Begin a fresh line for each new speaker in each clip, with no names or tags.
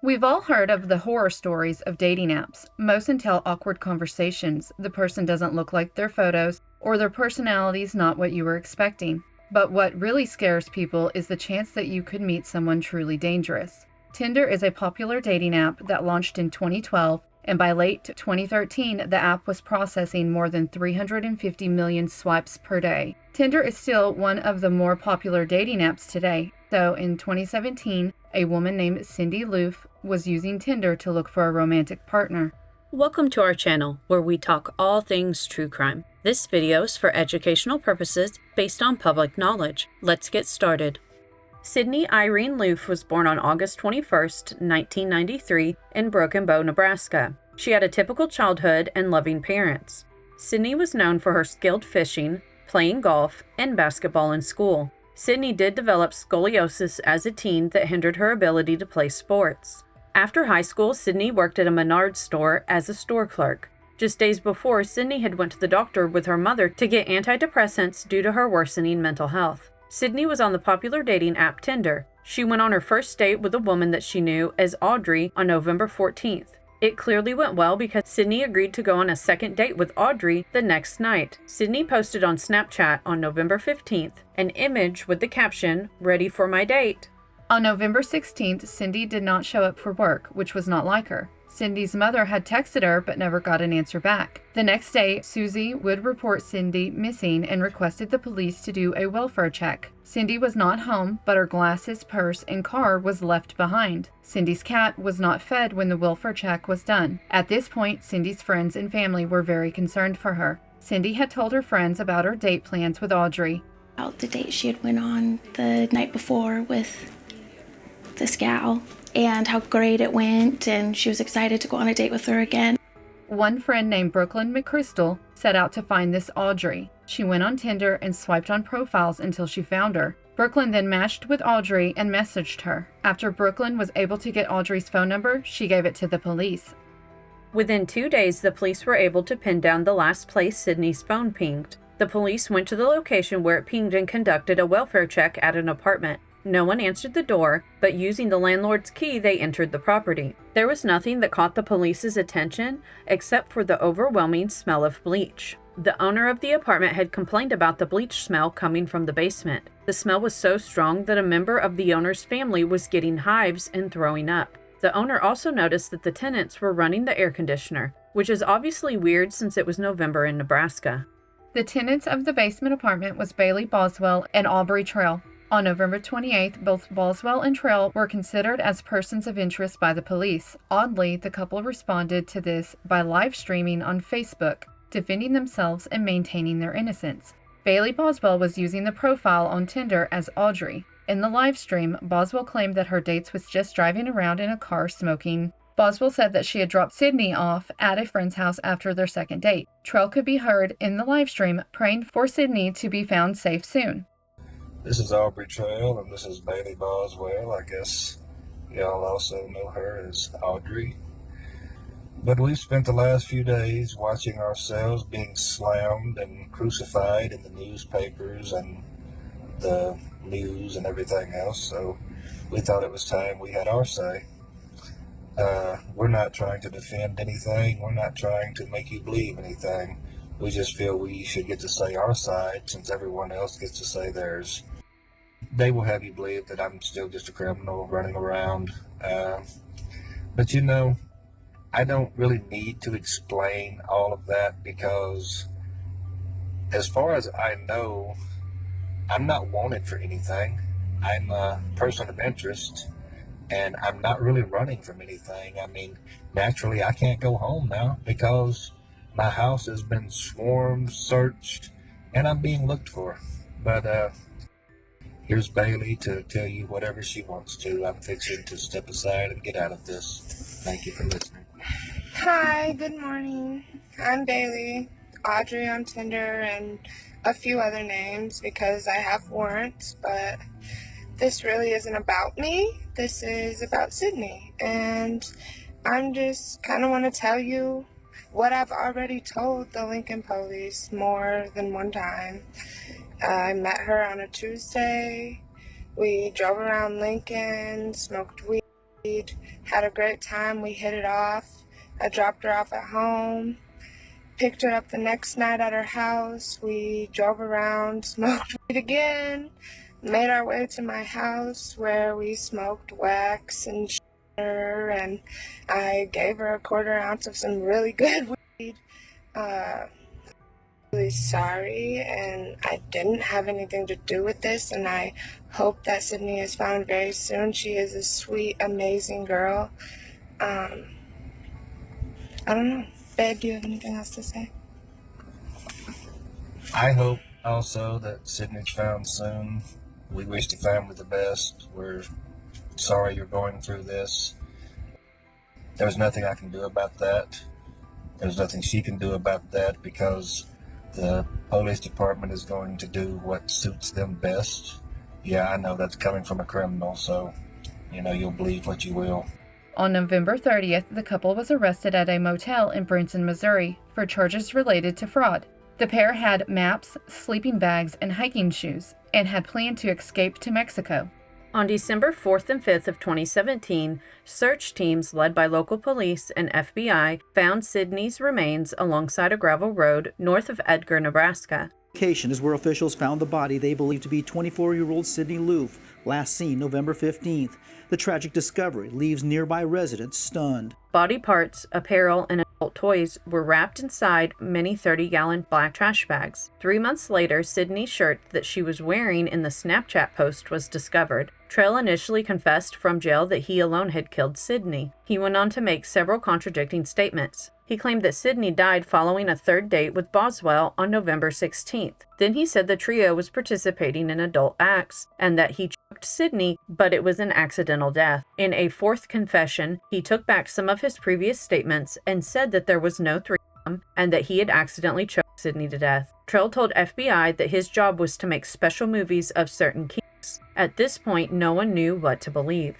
We've all heard of the horror stories of dating apps. Most entail awkward conversations. The person doesn't look like their photos, or their personality's not what you were expecting. But what really scares people is the chance that you could meet someone truly dangerous. Tinder is a popular dating app that launched in 2012, and by late 2013, the app was processing more than 350 million swipes per day. Tinder is still one of the more popular dating apps today, though in 2017, a woman named Cindy Loofe was using Tinder to look for a romantic partner.
Welcome to our channel, where we talk all things true crime. This video is for educational purposes based on public knowledge. Let's get started. Sydney Irene Loofe was born on August 21st, 1993 in Broken Bow, Nebraska. She had a typical childhood and loving parents. Sydney was known for her skilled fishing, playing golf, and basketball in school. Sydney did develop scoliosis as a teen that hindered her ability to play sports. After high school, Sydney worked at a Menards store as a store clerk. Just days before, Sydney had went to the doctor with her mother to get antidepressants due to her worsening mental health. Sydney was on the popular dating app Tinder. She went on her first date with a woman that she knew as Audrey on November 14th. It clearly went well because Sydney agreed to go on a second date with Audrey the next night. Sydney posted on Snapchat on November 15th an image with the caption, "Ready for my date."
On November 16th, Cindy did not show up for work, which was not like her. Cindy's mother had texted her but never got an answer back. The next day, Susie would report Cindy missing and requested the police to do a welfare check. Cindy was not home, but her glasses, purse, and car was left behind. Cindy's cat was not fed when the welfare check was done. At this point, Cindy's friends and family were very concerned for her. Cindy had told her friends about her date plans with Audrey.
About the date she had went on the night before with this gal, and how great it went, and she was excited to go on a date with her again.
One friend named Brooklyn McChrystal set out to find this Audrey. She went on Tinder and swiped on profiles until she found her. Brooklyn then matched with Audrey and messaged her. After Brooklyn was able to get Audrey's phone number, she gave it to the police.
Within 2 days, the police were able to pin down the last place Sydney's phone pinged. The police went to the location where it pinged and conducted a welfare check at an apartment. No one answered the door, but using the landlord's key, they entered the property. There was nothing that caught the police's attention except for the overwhelming smell of bleach. The owner of the apartment had complained about the bleach smell coming from the basement. The smell was so strong that a member of the owner's family was getting hives and throwing up. The owner also noticed that the tenants were running the air conditioner, which is obviously weird since it was November in Nebraska.
The tenants of the basement apartment was Bailey Boswell and Aubrey Trail. On November 28th, both Boswell and Trail were considered as persons of interest by the police. Oddly, the couple responded to this by live streaming on Facebook, defending themselves and maintaining their innocence. Bailey Boswell was using the profile on Tinder as Audrey. In the live stream, Boswell claimed that her dates was just driving around in a car smoking. Boswell said that she had dropped Sydney off at a friend's house after their second date. Trail could be heard in the live stream praying for Sydney to be found safe soon.
This is Aubrey Trail, and this is Bailey Boswell. I guess y'all also know her as Audrey. But we've spent the last few days watching ourselves being slammed and crucified in the newspapers and the news and everything else, so we thought it was time we had our say. We're not trying to defend anything. We're not trying to make you believe anything. We just feel we should get to say our side since everyone else gets to say theirs. They will have you believe that I'm still just a criminal running around. But you know, I don't really need to explain all of that because as far as I know, I'm not wanted for anything. I'm a person of interest and I'm not really running from anything. I mean, naturally I can't go home now because my house has been swarmed, searched, and I'm being looked for. But here's Bailey to tell you whatever she wants to. I'm fixing to step aside and get out of this. Thank you for listening.
Hi, good morning. I'm Bailey, Audrey on Tinder, and a few other names because I have warrants, but this really isn't about me. This is about Sydney, and I'm just kind of want to tell you what I've already told the Lincoln police more than one time. I met her on a Tuesday. We drove around Lincoln, smoked weed, had a great time. We hit it off. I dropped her off at home, picked her up the next night at her house. We drove around, smoked weed again, made our way to my house where we smoked wax and and I gave her a 1/4 ounce of some really good weed. Really sorry, and I didn't have anything to do with this, and I hope that Sydney is found very soon. She is a sweet, amazing girl. I don't know. Babe, do you have anything else to say?
I hope also that Sydney's found soon. We wish the family the best. We're sorry you're going through this. There's nothing I can do about that. There's nothing she can do about that because the police department is going to do what suits them best. Yeah, I know that's coming from a criminal, so, you'll believe what you will.
On November 30th, the couple was arrested at a motel in Branson, Missouri, for charges related to fraud. The pair had maps, sleeping bags, and hiking shoes, and had planned to escape to Mexico.
On December 4th and 5th of 2017, search teams led by local police and FBI found Sydney's remains alongside a gravel road north of Edgar, Nebraska.
Location is where officials found the body they believe to be 24-year-old Sydney Loofe, last seen November 15th. The tragic discovery leaves nearby residents stunned.
Body parts, apparel, and adult toys were wrapped inside many 30-gallon black trash bags. 3 months later, Sydney's shirt that she was wearing in the Snapchat post was discovered. Trail initially confessed from jail that he alone had killed Sydney. He went on to make several contradicting statements. He claimed that Sydney died following a third date with Boswell on November 16th. Then he said the trio was participating in adult acts and that he choked Sydney, but it was an accidental death. In a fourth confession, he took back some of his previous statements and said that there was no threesome and that he had accidentally choked Sydney to death. Trail told FBI that his job was to make special movies of certain kinks. At this point, no one knew what to believe.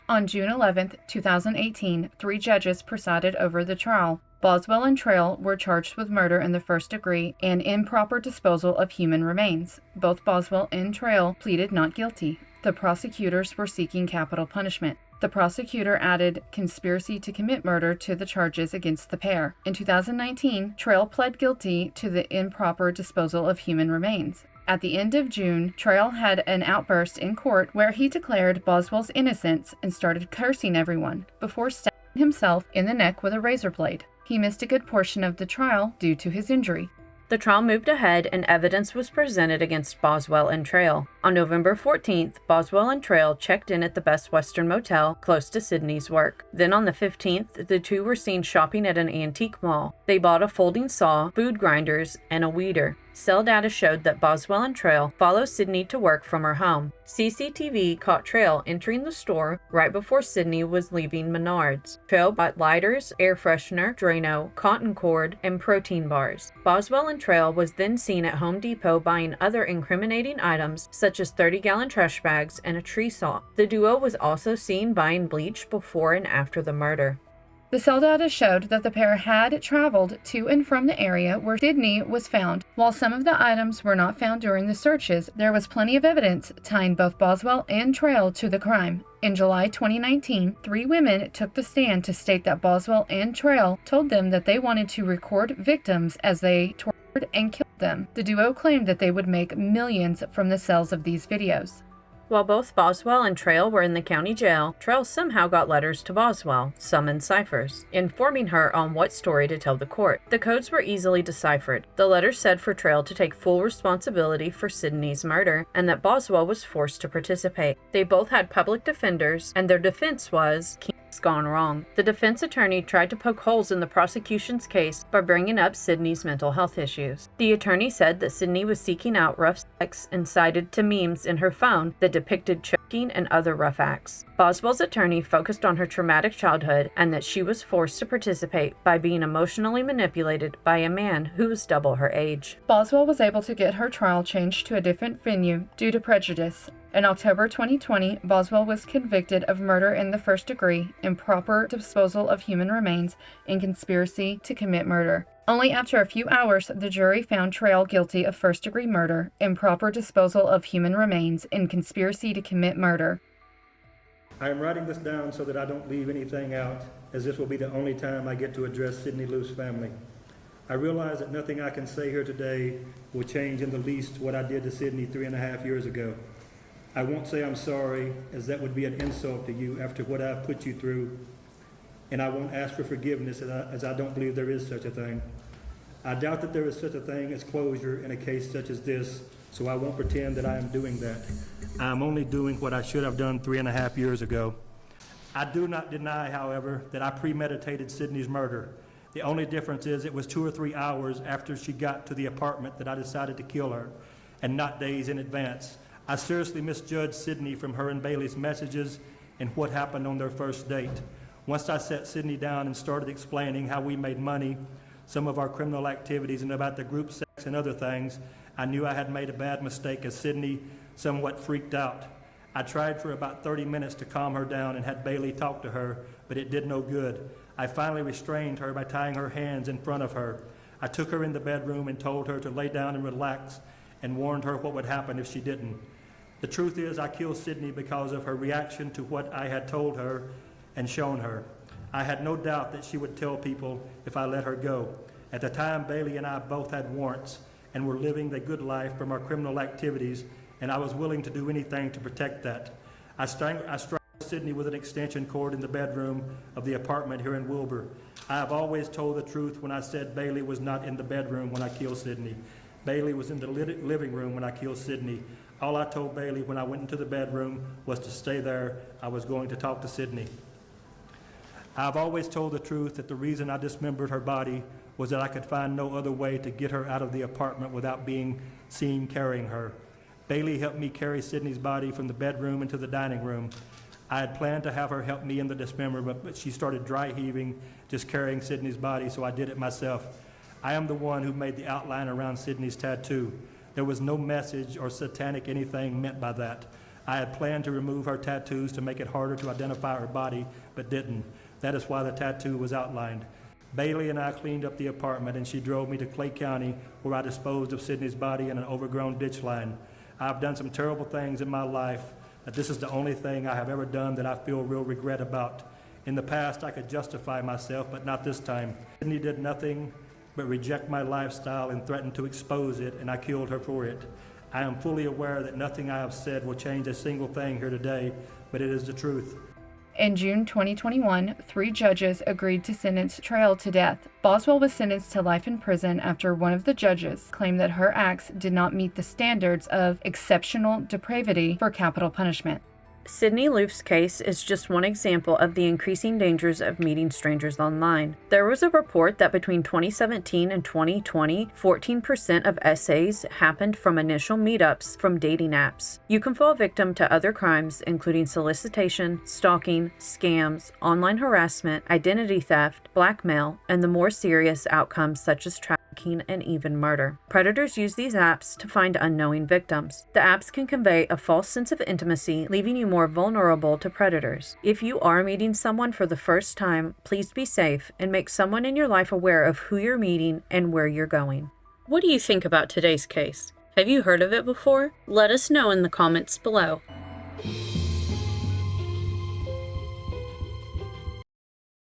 On June 11, 2018, 3 judges presided over the trial. Boswell and Trail were charged with murder in the first degree and improper disposal of human remains. Both Boswell and Trail pleaded not guilty. The prosecutors were seeking capital punishment. The prosecutor added conspiracy to commit murder to the charges against the pair. In 2019, Trail pled guilty to the improper disposal of human remains. At the end of June, Trail had an outburst in court where he declared Boswell's innocence and started cursing everyone before stabbing himself in the neck with a razor blade. He missed a good portion of the trial due to his injury.
The trial moved ahead and evidence was presented against Boswell and Trail. On November 14th, Boswell and Trail checked in at the Best Western Motel close to Sydney's work. Then on the 15th, the two were seen shopping at an antique mall. They bought a folding saw, food grinders, and a weeder. Cell data showed that Boswell and Trail followed Sydney to work from her home. CCTV caught Trail entering the store right before Sydney was leaving Menards. Trail bought lighters, air freshener, Drano, cotton cord, and protein bars. Boswell and Trail was then seen at Home Depot buying other incriminating items such as 30-gallon trash bags and a tree saw. The duo was also seen buying bleach before and after the murder.
The cell data showed that the pair had traveled to and from the area where Sydney was found. While some of the items were not found during the searches, there was plenty of evidence tying both Boswell and Trail to the crime. In July 2019, 3 women took the stand to state that Boswell and Trail told them that they wanted to record victims as they tortured and killed them. The duo claimed that they would make millions from the sales of these videos.
While both Boswell and Trail were in the county jail, Trail somehow got letters to Boswell, some in ciphers, informing her on what story to tell the court. The codes were easily deciphered. The letters said for Trail to take full responsibility for Sydney's murder, and that Boswell was forced to participate. They both had public defenders, and their defense was gone wrong. The defense attorney tried to poke holes in the prosecution's case by bringing up Sydney's mental health issues. The attorney said that Sydney was seeking out rough sex and cited to memes in her phone that depicted choking and other rough acts. Boswell's attorney focused on her traumatic childhood and that she was forced to participate by being emotionally manipulated by a man who was double her age.
Boswell was able to get her trial changed to a different venue due to prejudice. In October 2020, Boswell was convicted of murder in the first degree, improper disposal of human remains, and conspiracy to commit murder. Only after a few hours, the jury found Trail guilty of first-degree murder, improper disposal of human remains, and conspiracy to commit murder.
I am writing this down so that I don't leave anything out, as this will be the only time I get to address Sidney Loofe's family. I realize that nothing I can say here today will change in the least what I did to Sidney 3.5 years ago. I won't say I'm sorry, as that would be an insult to you after what I've put you through, and I won't ask for forgiveness as I don't believe there is such a thing. I doubt that there is such a thing as closure in a case such as this, so I won't pretend that I am doing that. I am only doing what I should have done 3.5 years ago. I do not deny, however, that I premeditated Sidney's murder. The only difference is it was 2 or 3 hours after she got to the apartment that I decided to kill her, and not days in advance. I seriously misjudged Sidney from her and Bailey's messages and what happened on their first date. Once I sat Sidney down and started explaining how we made money, some of our criminal activities, and about the group sex and other things, I knew I had made a bad mistake as Sidney somewhat freaked out. I tried for about 30 minutes to calm her down and had Bailey talk to her, but it did no good. I finally restrained her by tying her hands in front of her. I took her in the bedroom and told her to lay down and relax, and warned her what would happen if she didn't. The truth is, I killed Sidney because of her reaction to what I had told her and shown her. I had no doubt that she would tell people if I let her go. At the time, Bailey and I both had warrants and were living the good life from our criminal activities, and I was willing to do anything to protect that. I strangled Sidney with an extension cord in the bedroom of the apartment here in Wilbur. I have always told the truth when I said Bailey was not in the bedroom when I killed Sidney. Bailey was in the living room when I killed Sidney. All I told Bailey when I went into the bedroom was to stay there. I was going to talk to Sidney. I've always told the truth that the reason I dismembered her body was that I could find no other way to get her out of the apartment without being seen carrying her. Bailey helped me carry Sidney's body from the bedroom into the dining room. I had planned to have her help me in the dismemberment, but she started dry heaving, just carrying Sidney's body, so I did it myself. I am the one who made the outline around Sidney's tattoo. There was no message or satanic anything meant by that. I had planned to remove her tattoos to make it harder to identify her body, but didn't. That is why the tattoo was outlined. Bailey and I cleaned up the apartment, and she drove me to Clay County, where I disposed of Sidney's body in an overgrown ditch line. I've done some terrible things in my life, but this is the only thing I have ever done that I feel real regret about. In the past, I could justify myself, but not this time. Sidney did nothing but reject my lifestyle and threaten to expose it, and I killed her for it. I am fully aware that nothing I have said will change a single thing here today, but it is the truth.
In June 2021, 3 judges agreed to sentence Trail to death. Boswell was sentenced to life in prison after one of the judges claimed that her acts did not meet the standards of exceptional depravity for capital punishment.
Sidney Loofe's case is just one example of the increasing dangers of meeting strangers online. There was a report that between 2017 and 2020, 14% of essays happened from initial meetups from dating apps. You can fall victim to other crimes, including solicitation, stalking, scams, online harassment, identity theft, blackmail, and the more serious outcomes such as trafficking and even murder. Predators use these apps to find unknowing victims. The apps can convey a false sense of intimacy, leaving you more vulnerable to predators. If you are meeting someone for the first time, please be safe and make someone in your life aware of who you're meeting and where you're going. What do you think about today's case? Have you heard of it before? Let us know in the comments below.